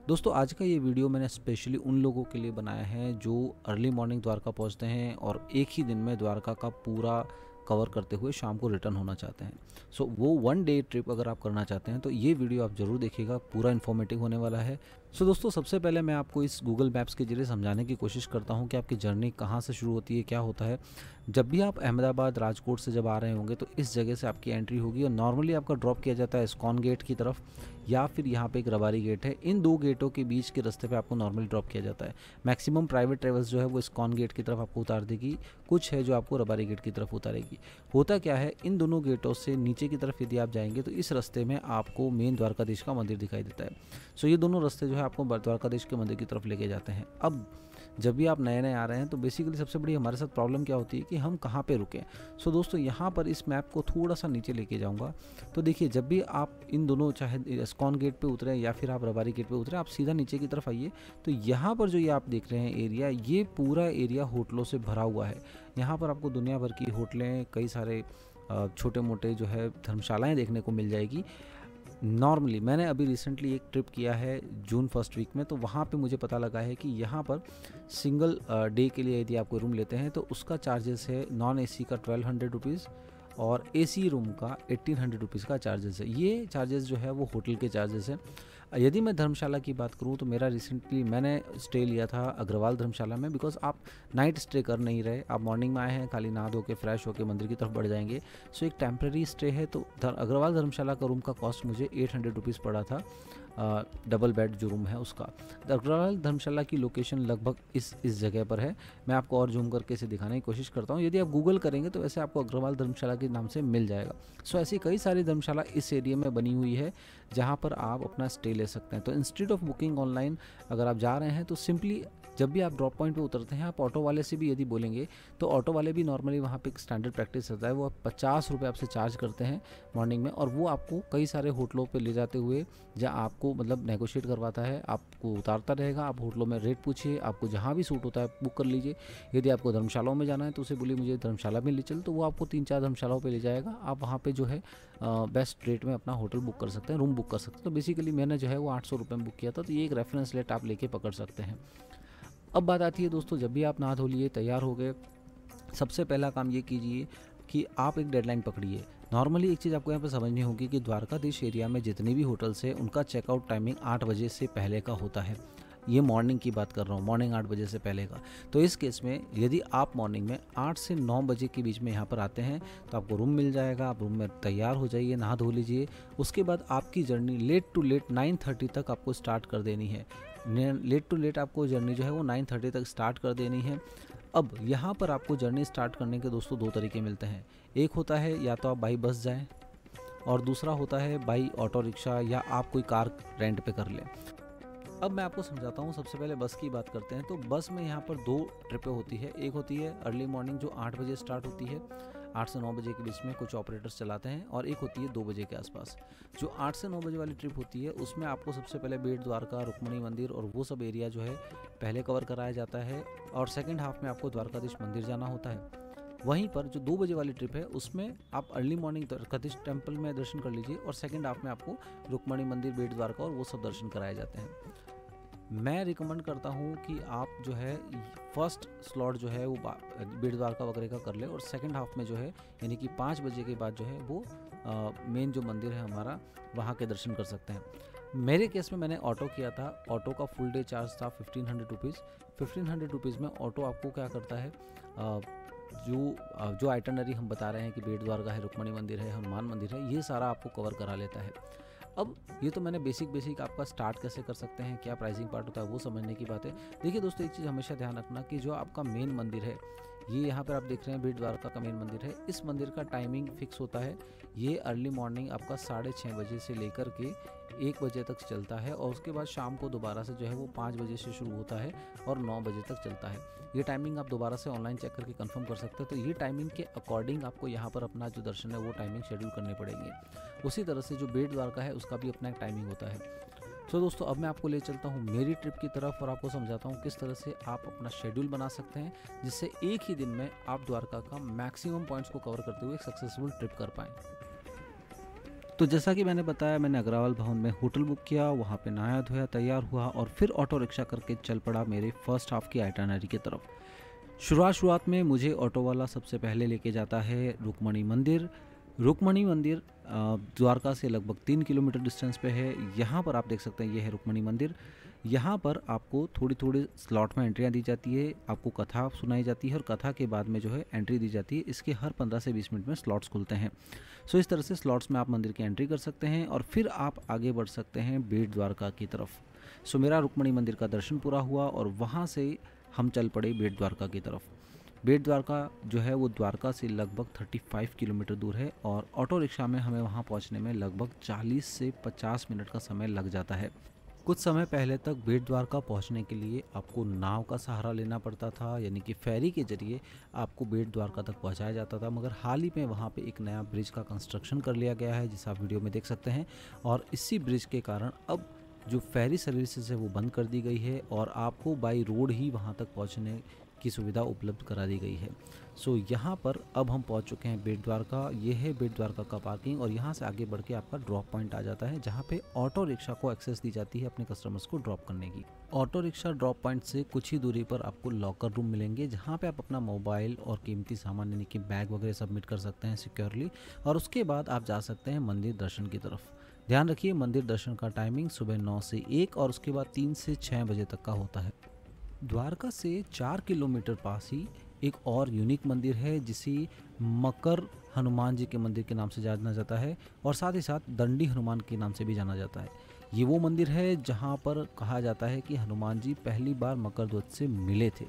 दोस्तों आज का ये वीडियो मैंने स्पेशली उन लोगों के लिए बनाया है जो अर्ली मॉर्निंग द्वारका पहुंचते हैं और एक ही दिन में द्वारका का पूरा कवर करते हुए शाम को रिटर्न होना चाहते हैं। सो वो 1 डे ट्रिप अगर आप करना चाहते हैं तो ये वीडियो आप ज़रूर देखिएगा, पूरा इन्फॉर्मेटिव होने वाला है। सो दोस्तों सबसे पहले मैं आपको इस गूगल मैप्स के जरिए समझाने की कोशिश करता हूँ कि आपकी जर्नी कहाँ से शुरू होती है, क्या होता है। जब भी आप अहमदाबाद राजकोट से जब आ रहे होंगे तो इस जगह से आपकी एंट्री होगी और नॉर्मली आपका ड्रॉप किया जाता है इस्कॉन गेट की तरफ या फिर यहाँ पे एक रबारी गेट है। इन दो गेटों के बीच के रास्ते पे आपको नॉर्मली ड्रॉप किया जाता है। मैक्सिमम प्राइवेट ट्रेवल्स जो है वो इस्कॉन गेट की तरफ आपको उतार देगी, कुछ है जो आपको रबारी गेट की तरफ उतारेगी। होता क्या है, इन दोनों गेटों से नीचे की तरफ यदि आप जाएंगे तो इस रास्ते में आपको मेन द्वारकाधीश का मंदिर दिखाई देता है। सो ये दोनों रास्ते जो है आपको द्वारकाधीश के मंदिर की तरफ लेके जाते हैं। अब जब भी आप नए नए आ रहे हैं तो बेसिकली सबसे बड़ी हमारे साथ प्रॉब्लम क्या होती है कि हम कहाँ पे रुकें। सो दोस्तों यहाँ पर इस मैप को थोड़ा सा नीचे लेके जाऊँगा तो देखिए, जब भी आप इन दोनों चाहे इस्कॉन गेट पे उतरें या फिर आप रबारी गेट पे उतरें, आप सीधा नीचे की तरफ आइए तो यहाँ पर जो ये आप देख रहे हैं एरिया, ये पूरा एरिया होटलों से भरा हुआ है। यहाँ पर आपको दुनिया भर की होटलें, कई सारे छोटे मोटे जो है धर्मशालाएँ देखने को मिल जाएगी। नॉर्मली मैंने अभी रिसेंटली एक ट्रिप किया है जून फर्स्ट वीक में, तो वहाँ पे मुझे पता लगा है कि यहाँ पर सिंगल डे के लिए यदि आप कोई रूम लेते हैं तो उसका चार्जेस है नॉन एसी का 1200 रुपीज़ और एसी रूम का 1800 रुपीज़ का चार्जेस है। ये चार्जेस जो है वो होटल के चार्जेस हैं। यदि मैं धर्मशाला की बात करूँ तो मेरा रिसेंटली मैंने स्टे लिया था अग्रवाल धर्मशाला में, बिकॉज आप नाइट स्टे कर नहीं रहे, आप मॉर्निंग में आए हैं, खाली नहा धो के फ्रेश होकर मंदिर की तरफ बढ़ जाएंगे। सो एक टेम्प्रेरी स्टे है। तो अग्रवाल धर्मशाला का रूम का कॉस्ट मुझे 800 रुपीज़ पड़ा था, डबल बेड जो रूम है उसका। अग्रवाल धर्मशाला की लोकेशन लगभग इस जगह पर है। मैं आपको और जूम करके इसे दिखाने की कोशिश करता हूँ। यदि आप गूगल करेंगे तो वैसे आपको अग्रवाल धर्मशाला के नाम से मिल जाएगा। सो ऐसी कई सारी धर्मशाला इस एरिया में बनी हुई है जहाँ पर आप अपना स्टे ले सकते हैं। तो इंस्टेड ऑफ बुकिंग ऑनलाइन अगर आप जा रहे हैं तो सिंपली जब भी आप ड्रॉप पॉइंट पे उतरते हैं, आप ऑटो वाले से भी यदि बोलेंगे तो ऑटो वाले भी नॉर्मली वहाँ पे एक स्टैंडर्ड प्रैक्टिस रहता है, वो 50 रुपये आपसे चार्ज करते हैं मॉर्निंग में, और वो आपको कई सारे होटलों पे ले जाते हुए जहाँ आपको मतलब नेगोशिएट करवाता है, आपको उतारता रहेगा। आप होटलों में रेट पूछिए, आपको जहाँ भी सूट होता है बुक कर लीजिए। यदि आपको धर्मशालाओं में जाना है तो उसे बोलिए मुझे धर्मशाला में ले चल, तो वो आपको 3-4 धर्मशालाओं पर ले जाएगा। आप वहाँ पर जो है बेस्ट रेट में अपना होटल बुक कर सकते हैं, रूम बुक कर सकते हैं। तो बेसिकली मैंने जो है वो 800 रुपये में बुक किया था, तो ये एक रेफरेंस रेट आप लेके पकड़ सकते हैं। अब बात आती है दोस्तों, जब भी आप नहा धो लिए, तैयार हो गए, सबसे पहला काम ये कीजिए कि आप एक डेडलाइन पकड़िए। नॉर्मली एक चीज़ आपको यहाँ पे समझनी होगी कि द्वारकाधीश एरिया में जितने भी होटल्स हैं उनका चेकआउट टाइमिंग 8 बजे से पहले का होता है। ये मॉर्निंग की बात कर रहा हूँ, मॉर्निंग 8 बजे से पहले का। तो इस केस में यदि आप मॉर्निंग में 8 से 9 बजे के बीच में यहाँ पर आते हैं तो आपको रूम मिल जाएगा। आप रूम में तैयार हो जाइए, नहा धो लीजिए। उसके बाद आपकी जर्नी लेट टू लेट 9:30 तक आपको स्टार्ट कर देनी है। लेट टू लेट आपको जर्नी जो है वो 9:30 तक स्टार्ट कर देनी है। अब यहाँ पर आपको जर्नी स्टार्ट करने के दोस्तों 2 तरीके मिलते हैं। एक होता है या तो आप बाई बस जाएं और दूसरा होता है बाई ऑटो रिक्शा या आप कोई कार रेंट पे कर लें। अब मैं आपको समझाता हूँ। सबसे पहले बस की बात करते हैं। तो बस में यहाँ पर 2 ट्रिपें होती है। एक होती है अर्ली मॉर्निंग जो 8 बजे स्टार्ट होती है, 8 से 9 बजे के बीच में कुछ ऑपरेटर्स चलाते हैं, और एक होती है 2 बजे के आसपास। जो 8 से 9 बजे वाली ट्रिप होती है उसमें आपको सबसे पहले बेट द्वारका, रुक्मणी मंदिर और वो सब एरिया जो है पहले कवर कराया जाता है, और सेकेंड हाफ में आपको द्वारकाधीश मंदिर जाना होता है। वहीं पर जो 2 बजे वाली ट्रिप है उसमें आप अर्ली मॉर्निंग द्वारकाधीश टेम्पल में दर्शन कर लीजिए और सेकेंड हाफ में आपको रुक्मणी मंदिर, बेट द्वारका और वो सब दर्शन कराए जाते हैं। मैं रिकमेंड करता हूँ कि आप जो है फर्स्ट स्लॉट जो है वो बेट द्वारका वगैरह का कर ले, और सेकंड हाफ में जो है यानी कि 5 बजे के बाद जो है वो मेन जो मंदिर है हमारा वहाँ के दर्शन कर सकते हैं। मेरे केस में मैंने ऑटो किया था। ऑटो का फुल डे चार्ज था 1500 रुपीज़। 1500 रुपीज़ में ऑटो आपको क्या करता है, जो आइटनरी हम बता रहे हैं कि बेट द्वारका है, रुक्मणी मंदिर है, हनुमान मंदिर है, ये सारा आपको कवर करा लेता है। अब ये तो मैंने बेसिक आपका स्टार्ट कैसे कर सकते हैं, क्या प्राइसिंग पार्ट होता है वो समझने की बात है। देखिए दोस्तों, एक चीज़ हमेशा ध्यान रखना कि जो आपका मेन मंदिर है, ये यहाँ पर आप देख रहे हैं बेट द्वारका का मेन मंदिर है, इस मंदिर का टाइमिंग फिक्स होता है। ये अर्ली मॉर्निंग आपका 6:30 बजे से लेकर के 1 बजे तक चलता है, और उसके बाद शाम को दोबारा से जो है वो 5 बजे से शुरू होता है और 9 बजे तक चलता है। ये टाइमिंग आप दोबारा से ऑनलाइन चेक करके कंफर्म कर सकते हैं। तो ये टाइमिंग के अकॉर्डिंग आपको यहाँ पर अपना जो दर्शन है वो टाइमिंग शेड्यूल करने पड़ेंगे। उसी तरह से जो बेट द्वारका है उसका भी अपना एक टाइमिंग होता है। सो दोस्तों, अब मैं आपको ले चलता हूँ मेरी ट्रिप की तरफ और आपको समझाता हूँ किस तरह से आप अपना शेड्यूल बना सकते हैं जिससे एक ही दिन में आप द्वारका का मैक्सिमम पॉइंट्स को कवर करते हुए एक सक्सेसफुल ट्रिप कर पाएँ। तो जैसा कि मैंने बताया, मैंने अग्रवाल भवन में होटल बुक किया, वहाँ पे नहाया धोया, तैयार हुआ और फिर ऑटो रिक्शा करके चल पड़ा मेरे फर्स्ट हाफ की आइटनरी की तरफ। शुरुआत में मुझे ऑटो वाला सबसे पहले लेके जाता है रुक्मणी मंदिर। रुक्मणी मंदिर द्वारका से लगभग 3 किलोमीटर डिस्टेंस पे है। यहाँ पर आप देख सकते हैं, ये है रुक्मणी मंदिर। यहाँ पर आपको थोड़ी थोड़ी स्लॉट में एंट्रियाँ दी जाती है, आपको कथा सुनाई जाती है और कथा के बाद में जो है एंट्री दी जाती है। इसके हर 15 से 20 मिनट में स्लॉट्स खुलते हैं। सो इस तरह से स्लॉट्स में आप मंदिर की एंट्री कर सकते हैं और फिर आप आगे बढ़ सकते हैं बेट द्वारका की तरफ। सो मेरा रुक्मणी मंदिर का दर्शन पूरा हुआ और वहाँ से हम चल पड़े बेट द्वारका की तरफ। बेट द्वारका जो है वो द्वारका से लगभग 35 किलोमीटर दूर है और ऑटो रिक्शा में हमें वहाँ पहुँचने में लगभग 40 से 50 मिनट का समय लग जाता है। कुछ समय पहले तक बेट द्वारका पहुँचने के लिए आपको नाव का सहारा लेना पड़ता था, यानी कि फेरी के जरिए आपको बेट द्वारका तक पहुँचाया जाता था। मगर हाल ही में वहाँ पे एक नया ब्रिज का कंस्ट्रक्शन कर लिया गया है, जिसे आप वीडियो में देख सकते हैं। और इसी ब्रिज के कारण अब जो फेरी सर्विसेज है वो बंद कर दी गई है और आपको बाई रोड ही वहाँ तक पहुँचने की सुविधा उपलब्ध करा दी गई है। सो यहाँ पर अब हम पहुँच चुके हैं बेट द्वारका। ये है बेट द्वारका का पार्किंग और यहाँ से आगे बढ़ के आपका ड्रॉप पॉइंट आ जाता है, जहाँ पे ऑटो रिक्शा को एक्सेस दी जाती है अपने कस्टमर्स को ड्रॉप करने की। ऑटो रिक्शा ड्रॉप पॉइंट से कुछ ही दूरी पर आपको लॉकर रूम मिलेंगे, जहाँ पे आप अपना मोबाइल और कीमती सामान यानी कि बैग वगैरह सबमिट कर सकते हैं सिक्योरली। और उसके बाद आप जा सकते हैं मंदिर दर्शन की तरफ। ध्यान रखिए, मंदिर दर्शन का टाइमिंग सुबह 9 से 1 और उसके बाद 3 से 6 बजे तक का होता है। द्वारका से 4 किलोमीटर पास ही एक और यूनिक मंदिर है, जिसे मकर हनुमान जी के मंदिर के नाम से जाना जाता है और साथ ही साथ दंडी हनुमान के नाम से भी जाना जाता है। ये वो मंदिर है जहाँ पर कहा जाता है कि हनुमान जी पहली बार मकर ध्वज से मिले थे।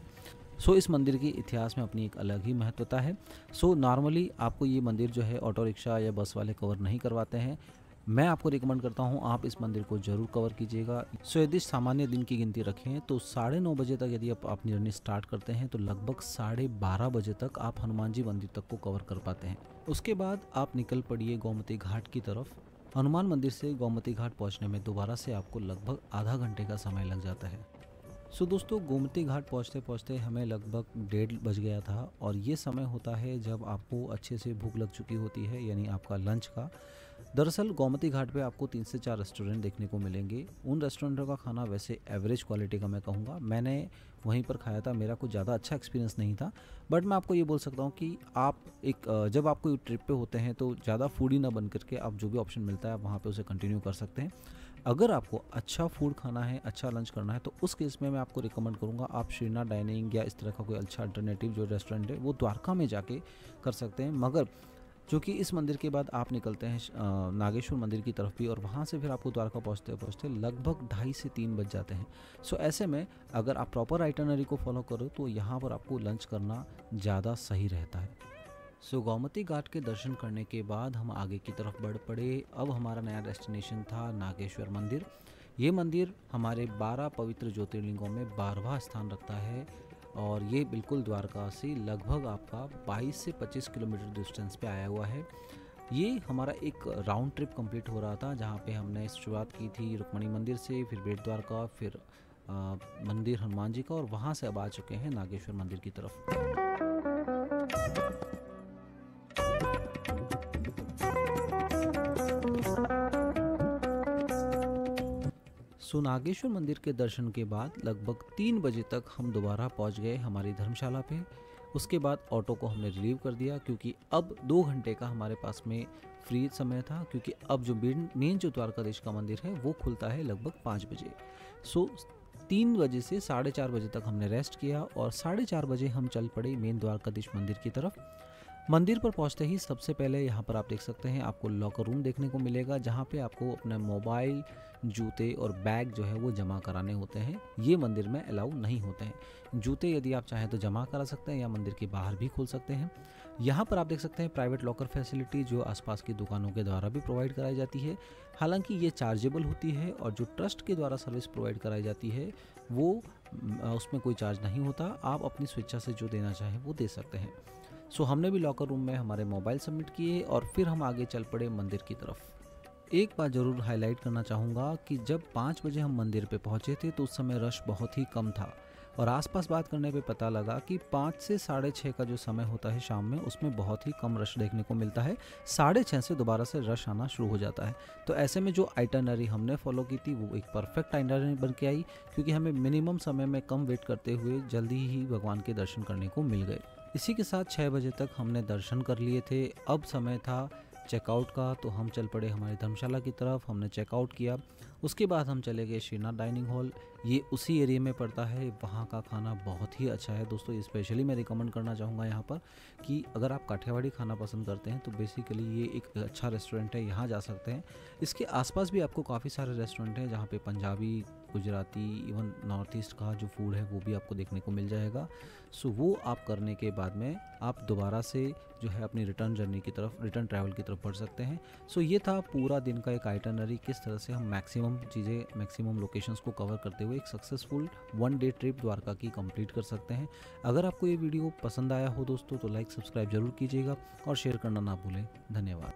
सो इस मंदिर के इतिहास में अपनी एक अलग ही महत्वता है। सो नॉर्मली आपको ये मंदिर जो है ऑटो रिक्शा या बस वाले कवर नहीं करवाते हैं। मैं आपको रिकमेंड करता हूँ आप इस मंदिर को ज़रूर कवर कीजिएगा। सो यदि सामान्य दिन की गिनती रखें तो 9:30 बजे तक यदि आप अपनी जर्नी स्टार्ट करते हैं तो लगभग 12:30 बजे तक आप हनुमान जी मंदिर तक को कवर कर पाते हैं। उसके बाद आप निकल पड़िए गोमती घाट की तरफ। हनुमान मंदिर से गोमती घाट पहुँचने में दोबारा से आपको लगभग आधा घंटे का समय लग जाता है। सो दोस्तों, गोमती घाट पहुँचते पहुँचते हमें लगभग 1:30 बज गया था और ये समय होता है जब आपको अच्छे से भूख लग चुकी होती है, यानी आपका लंच का। दरअसल गोमती घाट पे आपको 3 से 4 रेस्टोरेंट देखने को मिलेंगे। उन रेस्टोरेंटों का खाना वैसे एवरेज क्वालिटी का मैं कहूँगा। मैंने वहीं पर खाया था, मेरा कुछ ज़्यादा अच्छा एक्सपीरियंस नहीं था। बट मैं आपको ये बोल सकता हूँ कि आप जब आप कोई ट्रिप पे होते हैं तो ज़्यादा फूडी ना बन करके आप जो भी ऑप्शन मिलता है आप वहाँ पे उसे कंटिन्यू कर सकते हैं। अगर आपको अच्छा फूड खाना है, अच्छा लंच करना है, तो उस केस में मैं आपको रिकमेंड करूँगा आप श्रीनाथ डाइनिंग या इस तरह का कोई अच्छा अल्टरनेटिव जो रेस्टोरेंट है वो द्वारका में जाके कर सकते हैं। मगर क्योंकि इस मंदिर के बाद आप निकलते हैं नागेश्वर मंदिर की तरफ भी और वहाँ से फिर आपको द्वारका पहुँचते पहुँचते लगभग 2:30 से 3 बज जाते हैं। सो ऐसे में अगर आप प्रॉपर आइटनरी को फॉलो करो तो यहाँ पर आपको लंच करना ज़्यादा सही रहता है। सो गोमती घाट के दर्शन करने के बाद हम आगे की तरफ बढ़ पड़े। अब हमारा नया डेस्टिनेशन था नागेश्वर मंदिर। ये मंदिर हमारे 12 पवित्र ज्योतिर्लिंगों में 12वां स्थान रखता है और ये बिल्कुल द्वारका से लगभग आपका 22 से 25 किलोमीटर डिस्टेंस पे आया हुआ है। ये हमारा एक राउंड ट्रिप कंप्लीट हो रहा था, जहाँ पे हमने शुरुआत की थी रुक्मणी मंदिर से, फिर बेट द्वारका, फिर मंदिर हनुमान जी का और वहाँ से अब आ चुके हैं नागेश्वर मंदिर की तरफ। सो नागेश्वर मंदिर के दर्शन के बाद लगभग 3 बजे तक हम दोबारा पहुंच गए हमारी धर्मशाला पे। उसके बाद ऑटो को हमने रिलीव कर दिया क्योंकि अब 2 घंटे का हमारे पास में फ्री समय था, क्योंकि अब जो मेन जो द्वारकाधीश का मंदिर है वो खुलता है लगभग 5 बजे। सो 3 बजे से 4:30 बजे तक हमने रेस्ट किया और 4:30 बजे हम चल पड़े मेन द्वारकाधीश मंदिर की तरफ। मंदिर पर पहुंचते ही सबसे पहले यहाँ पर आप देख सकते हैं आपको लॉकर रूम देखने को मिलेगा, जहाँ पे आपको अपने मोबाइल, जूते और बैग जो है वो जमा कराने होते हैं। ये मंदिर में अलाउ नहीं होते हैं। जूते यदि आप चाहें तो जमा करा सकते हैं या मंदिर के बाहर भी खोल सकते हैं। यहाँ पर आप देख सकते हैं प्राइवेट लॉकर फैसिलिटी जो आसपास की दुकानों के द्वारा भी प्रोवाइड कराई जाती है। हालांकि ये चार्जेबल होती है और जो ट्रस्ट के द्वारा सर्विस प्रोवाइड कराई जाती है वो उसमें कोई चार्ज नहीं होता। आप अपनी स्वेच्छा से जो देना चाहें वो दे सकते हैं। सो हमने भी लॉकर रूम में हमारे मोबाइल सबमिट किए और फिर हम आगे चल पड़े मंदिर की तरफ। एक बात ज़रूर हाईलाइट करना चाहूँगा कि जब 5 बजे हम मंदिर पे पहुँचे थे तो उस समय रश बहुत ही कम था। और आसपास बात करने पे पता लगा कि 5 से साढ़े 6 का जो समय होता है शाम में, उसमें बहुत ही कम रश देखने को मिलता है। साढ़े 6 से दोबारा से रश आना शुरू हो जाता है। तो ऐसे में जो आइटनरी हमने फॉलो की थी वो एक परफेक्ट आइटनरी बन के आई, क्योंकि हमें मिनिमम समय में कम वेट करते हुए जल्दी ही भगवान के दर्शन करने को मिल गए। इसी के साथ 6 बजे तक हमने दर्शन कर लिए थे। अब समय था चेकआउट का, तो हम चल पड़े हमारी धर्मशाला की तरफ। हमने चेकआउट किया, उसके बाद हम चले गए श्रीनाथ डाइनिंग हॉल। ये उसी एरिया में पड़ता है। वहाँ का खाना बहुत ही अच्छा है दोस्तों। स्पेशली मैं रिकमेंड करना चाहूँगा यहाँ पर कि अगर आप काठियावाड़ी खाना पसंद करते हैं तो बेसिकली ये एक अच्छा रेस्टोरेंट है, यहाँ जा सकते हैं। इसके आसपास भी आपको काफ़ी सारे रेस्टोरेंट हैं जहाँ पे Punjabi, Gujarati, even north east का जो फूड है वो भी आपको देखने को मिल जाएगा। सो वो आप करने के बाद में आप दोबारा से जो है अपनी रिटर्न जर्नी की तरफ, रिटर्न ट्रैवल की तरफ बढ़ सकते हैं। सो ये था पूरा दिन का एक आइटनरी, किस तरह से हम मैक्सिमम चीज़ें, मैक्सिमम लोकेशंस को कवर करते हुए एक सक्सेसफुल 1 डे ट्रिप द्वारका की कंप्लीट कर सकते हैं। अगर आपको ये वीडियो पसंद आया हो दोस्तों तो लाइक सब्सक्राइब जरूर कीजिएगा और शेयर करना ना भूलें। धन्यवाद।